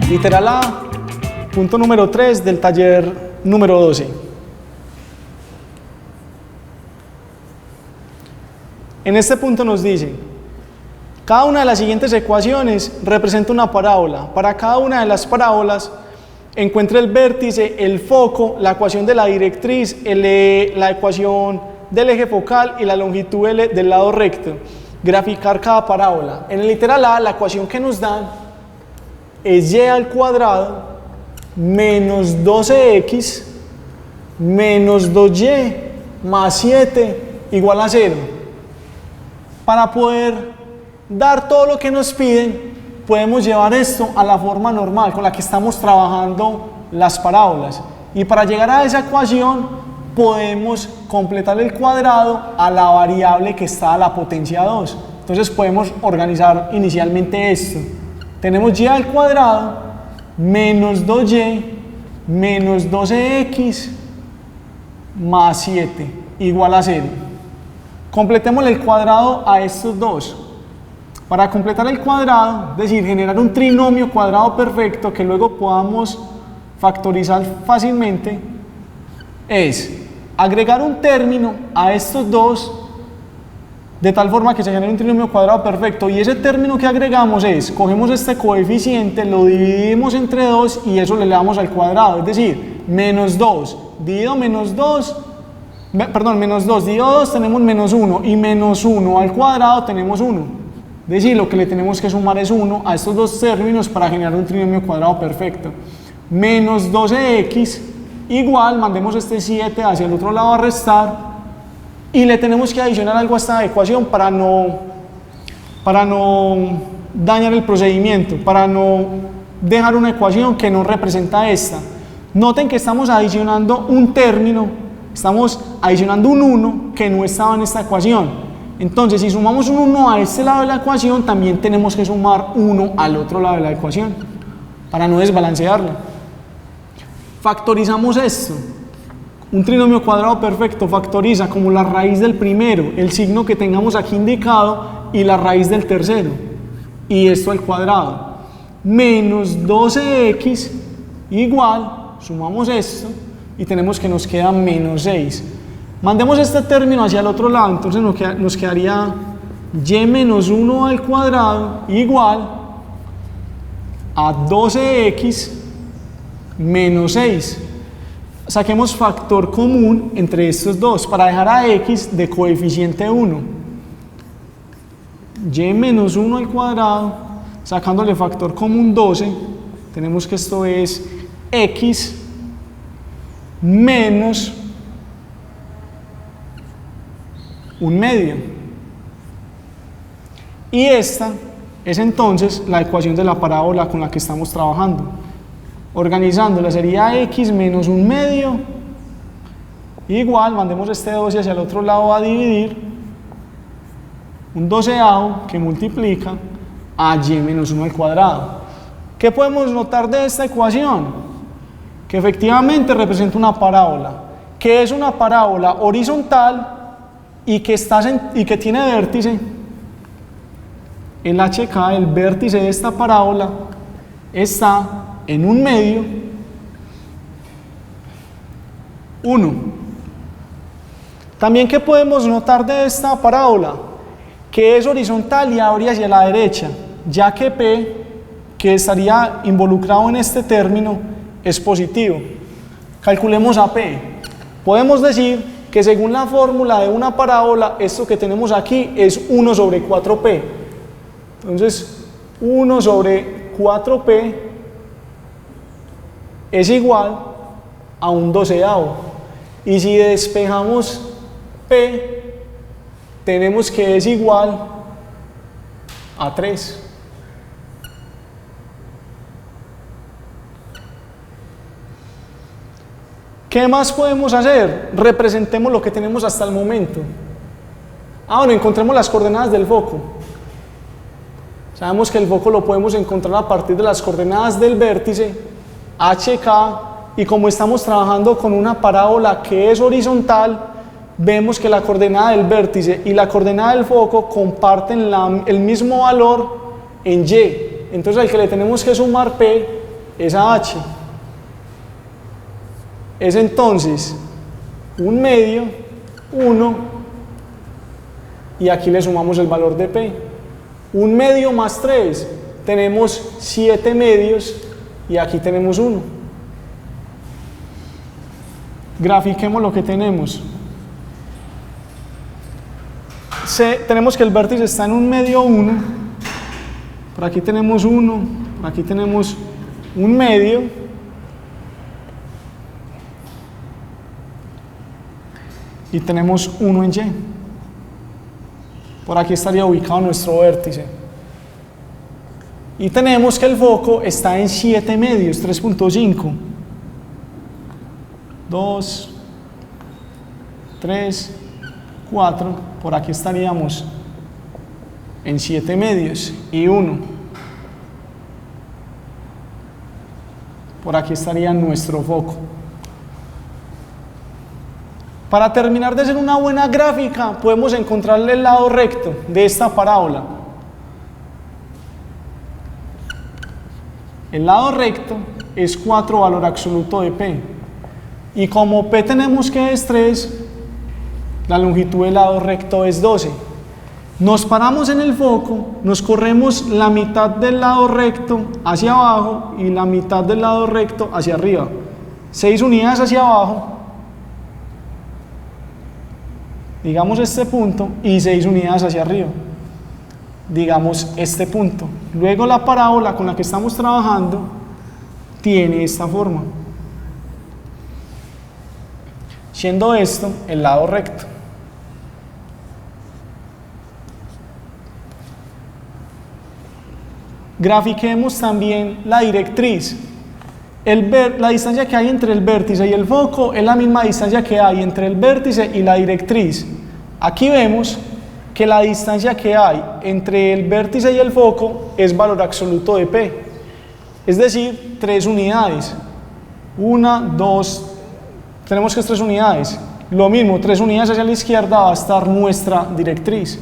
Literal A, punto número 3 del taller número 12. En este punto nos dice, cada una de las siguientes ecuaciones representa una parábola. Para cada una de las parábolas, encuentre el vértice, el foco, la ecuación de la directriz, la ecuación del eje focal y la longitud del lado recto. Graficar cada parábola. En el literal A, la ecuación que nos dan es y al cuadrado menos 12x menos 2y más 7 igual a 0. Para poder dar todo lo que nos piden, podemos llevar esto a la forma normal con la que estamos trabajando las parábolas. Y para llegar a esa ecuación, podemos completar el cuadrado a la variable que está a la potencia 2. Entonces podemos organizar inicialmente esto. Tenemos y al cuadrado menos 2y menos 12x más 7 igual a 0. Completemos el cuadrado a estos dos. Para completar el cuadrado, es decir, generar un trinomio cuadrado perfecto que luego podamos factorizar fácilmente, es agregar un término a estos dos de tal forma que se genere un trinomio cuadrado perfecto, y ese término que agregamos es, cogemos este coeficiente, lo dividimos entre 2 y eso le damos al cuadrado, es decir, menos 2 dividido menos 2, menos 2 dividido 2 tenemos menos 1 y menos 1 al cuadrado tenemos 1. Es decir, lo que le tenemos que sumar es 1 a estos dos términos para generar un trinomio cuadrado perfecto. Menos 12x igual, mandemos este 7 hacia el otro lado a restar, y le tenemos que adicionar algo a esta ecuación para no dañar el procedimiento, para no dejar una ecuación que no representa esta. Noten que estamos adicionando un término, estamos adicionando un 1 que no estaba en esta ecuación. Entonces, si sumamos un 1 a este lado de la ecuación, también tenemos que sumar 1 al otro lado de la ecuación, para no desbalancearla. Factorizamos esto. Un trinomio cuadrado perfecto factoriza como la raíz del primero, el signo que tengamos aquí indicado, y la raíz del tercero, y esto al cuadrado. Menos 12x igual, sumamos esto, y tenemos que nos queda menos 6. Mandemos este término hacia el otro lado, entonces nos quedaría y menos 1 al cuadrado igual a 12x menos 6. Saquemos factor común entre estos dos para dejar a x de coeficiente 1. Y menos 1 al cuadrado, sacándole factor común 12, tenemos que esto es x menos 1/2. Y esta es entonces la ecuación de la parábola con la que estamos trabajando. Organizándola sería x menos 1/2 igual, mandemos este 12 hacia el otro lado a dividir, un 12avo que multiplica a y menos 1 al cuadrado. ¿Qué podemos notar de esta ecuación? Que efectivamente representa una parábola. ¿Qué es una parábola? Horizontal y que tiene vértice. El HK, el vértice de esta parábola, está en 1/2, 1. También, ¿qué podemos notar de esta parábola? Que es horizontal y abre hacia la derecha, ya que P, que estaría involucrado en este término, es positivo. Calculemos a P. Podemos decir que según la fórmula de una parábola, esto que tenemos aquí es 1 sobre 4P. Entonces, 1 sobre 4P es igual a un 12avo. Y si despejamos P, tenemos que es igual a 3. ¿Qué más podemos hacer? Representemos lo que tenemos hasta el momento. Bueno, encontremos las coordenadas del foco. Sabemos que el foco lo podemos encontrar a partir de las coordenadas del vértice HK, y como estamos trabajando con una parábola que es horizontal, vemos que la coordenada del vértice y la coordenada del foco comparten el mismo valor en Y. Entonces al que le tenemos que sumar P esa h es entonces 1/2, 1, y aquí le sumamos el valor de P. 1/2 más 3, tenemos 7/2, y aquí tenemos 1. Grafiquemos lo que tenemos. Tenemos que el vértice está en 1/2, 1. Por aquí tenemos 1, por aquí tenemos 1/2. Y tenemos 1 en Y. Por aquí estaría ubicado nuestro vértice. Y tenemos que el foco está en 7/2, 3.5. 2, 3, 4. Por aquí estaríamos en 7/2 y 1. Por aquí estaría nuestro foco. Para terminar de hacer una buena gráfica, podemos encontrarle el lado recto de esta parábola. El lado recto es 4 valor absoluto de P. Y como P tenemos que es 3, la longitud del lado recto es 12. Nos paramos en el foco, nos corremos la mitad del lado recto hacia abajo y la mitad del lado recto hacia arriba. 6 unidades hacia abajo, digamos este punto, y 6 unidades hacia arriba, digamos este punto. Luego la parábola con la que estamos trabajando tiene esta forma, siendo esto el lado recto. Grafiquemos también la directriz. La distancia que hay entre el vértice y el foco es la misma distancia que hay entre el vértice y la directriz. Aquí vemos que la distancia que hay entre el vértice y el foco es valor absoluto de P, es decir, 3 unidades. 1, 2, tenemos que es 3 unidades. Lo mismo, 3 unidades hacia la izquierda va a estar nuestra directriz.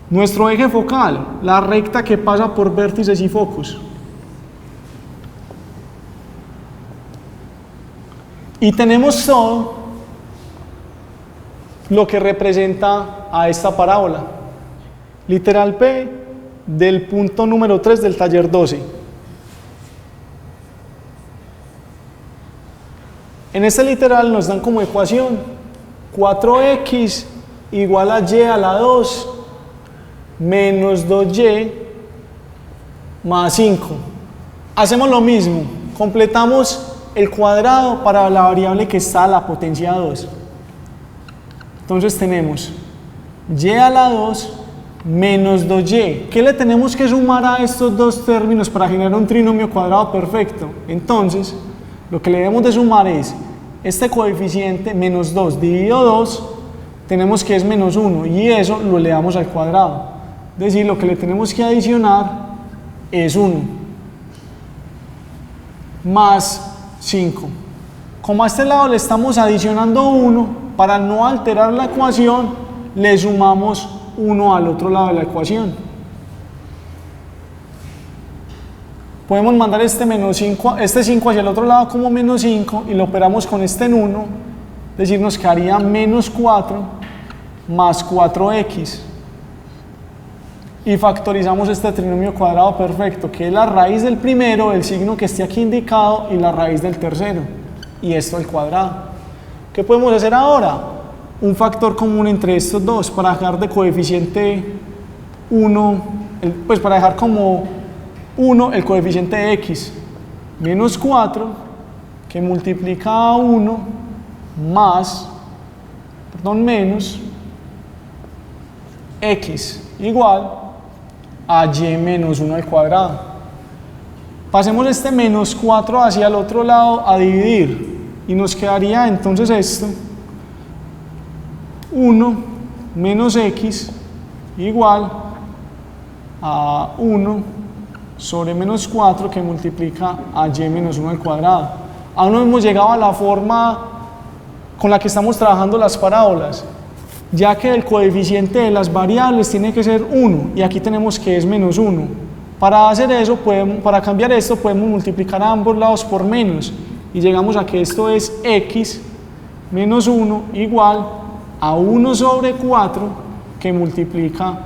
Nuestro eje focal, la recta que pasa por vértices y focos. Y tenemos todo lo que representa a esta parábola. Literal P del punto número 3 del taller 12. En este literal nos dan como ecuación 4x igual a y a la 2 menos 2y más 5. Hacemos lo mismo, completamos el cuadrado para la variable que está a la potencia 2. Entonces tenemos y a la 2 menos 2y. ¿Qué le tenemos que sumar a estos dos términos para generar un trinomio cuadrado perfecto? Entonces, lo que le debemos de sumar es este coeficiente menos 2 dividido 2, tenemos que es menos 1 y eso lo elevamos al cuadrado. Es decir, lo que le tenemos que adicionar es 1 más 5. Como a este lado le estamos adicionando 1, para no alterar la ecuación, le sumamos 1 al otro lado de la ecuación. Podemos mandar este 5 hacia el otro lado como menos 5 y lo operamos con este en 1, es decir, nos quedaría menos 4 más 4x. Y factorizamos este trinomio cuadrado perfecto, que es la raíz del primero, el signo que esté aquí indicado, y la raíz del tercero, y esto al cuadrado. ¿Qué podemos hacer ahora? Un factor común entre estos dos para dejar de coeficiente 1, pues para dejar como 1 el coeficiente de x, menos 4, que multiplica a 1, menos x, igual a y menos 1 al cuadrado. Pasemos este menos 4 hacia el otro lado a dividir y nos quedaría entonces esto, 1 menos x igual a 1 sobre menos 4 que multiplica a y menos 1 al cuadrado. Aún no hemos llegado a la forma con la que estamos trabajando las parábolas, ya que el coeficiente de las variables tiene que ser 1 y aquí tenemos que es menos 1. Para hacer eso, para cambiar esto, podemos multiplicar a ambos lados por menos y llegamos a que esto es x menos 1 igual a 1 sobre 4 que multiplica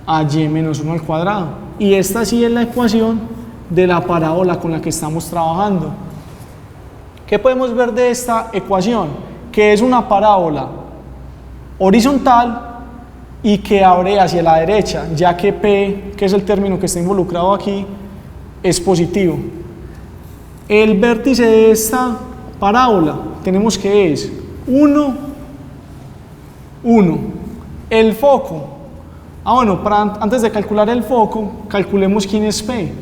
a y menos 1 al cuadrado. Y esta sí es la ecuación de la parábola con la que estamos trabajando. ¿Qué podemos ver de esta ecuación? Que es una parábola horizontal y que abre hacia la derecha, ya que P, que es el término que está involucrado aquí, es positivo. El vértice de esta parábola tenemos que es 1, 1. El foco. Bueno, antes de calcular el foco, calculemos quién es P.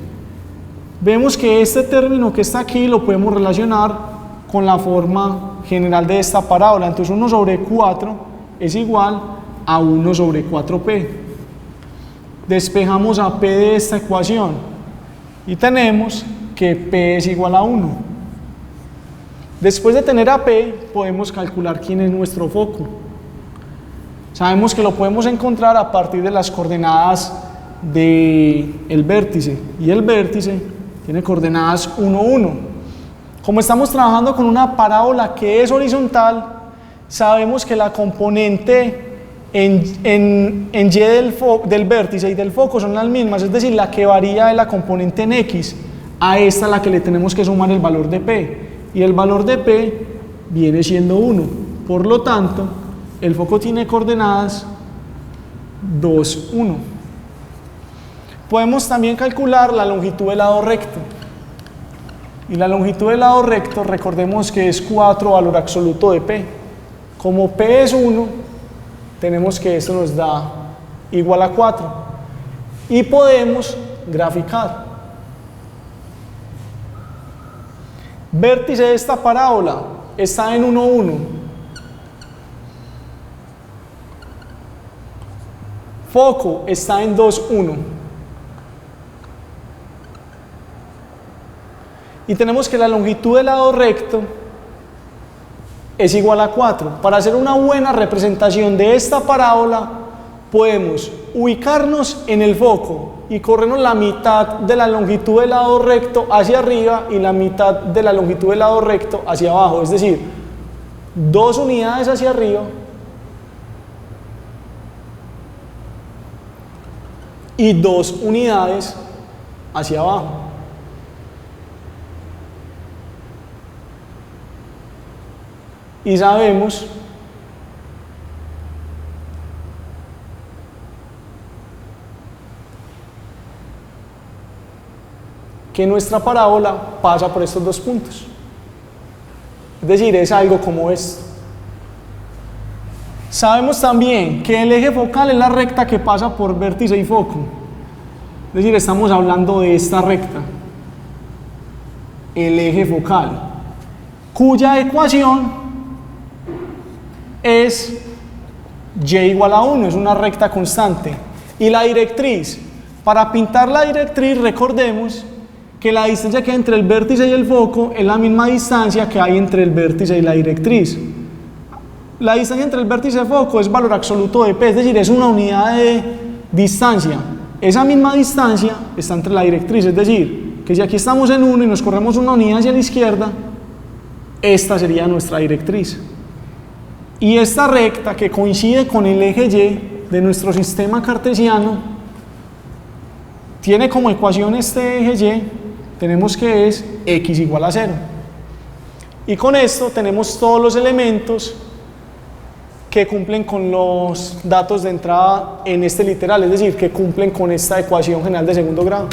Vemos que este término que está aquí lo podemos relacionar con la forma general de esta parábola. Entonces 1 sobre 4 es igual a 1 sobre 4p. Despejamos a p de esta ecuación y tenemos que p es igual a 1. Después de tener a p, podemos calcular quién es nuestro foco. Sabemos que lo podemos encontrar a partir de las coordenadas del vértice, y el vértice tiene coordenadas 1, 1. Como estamos trabajando con una parábola que es horizontal, sabemos que la componente en y del vértice y del foco son las mismas, es decir, la que varía es la componente en x, a esta a la que le tenemos que sumar el valor de p, y el valor de p viene siendo 1. Por lo tanto, el foco tiene coordenadas 2, 1. Podemos también calcular la longitud del lado recto. Y la longitud del lado recto, recordemos que es 4 valor absoluto de P. Como P es 1, tenemos que esto nos da igual a 4. Y podemos graficar. Vértice de esta parábola está en 1, 1. Foco está en 2, 1. Y tenemos que la longitud del lado recto es igual a 4. Para hacer una buena representación de esta parábola, podemos ubicarnos en el foco y corrernos la mitad de la longitud del lado recto hacia arriba y la mitad de la longitud del lado recto hacia abajo. Es decir, 2 unidades hacia arriba y 2 unidades hacia abajo. Y sabemos que nuestra parábola pasa por estos 2 puntos. Es decir, es algo como esto. Sabemos también que el eje focal es la recta que pasa por vértice y foco. Es decir, estamos hablando de esta recta, el eje focal, cuya ecuación es y igual a 1, es una recta constante. Y la directriz, para pintar la directriz, recordemos que la distancia que hay entre el vértice y el foco es la misma distancia que hay entre el vértice y la directriz. La distancia entre el vértice y el foco es valor absoluto de p, es decir, es una unidad de distancia. Esa misma distancia está entre la directriz, es decir, que si aquí estamos en 1 y nos corremos una unidad hacia la izquierda, esta sería nuestra directriz. Y esta recta que coincide con el eje y de nuestro sistema cartesiano tiene como ecuación este eje y, tenemos que es x igual a 0. Y con esto tenemos todos los elementos que cumplen con los datos de entrada en este literal, es decir, que cumplen con esta ecuación general de segundo grado.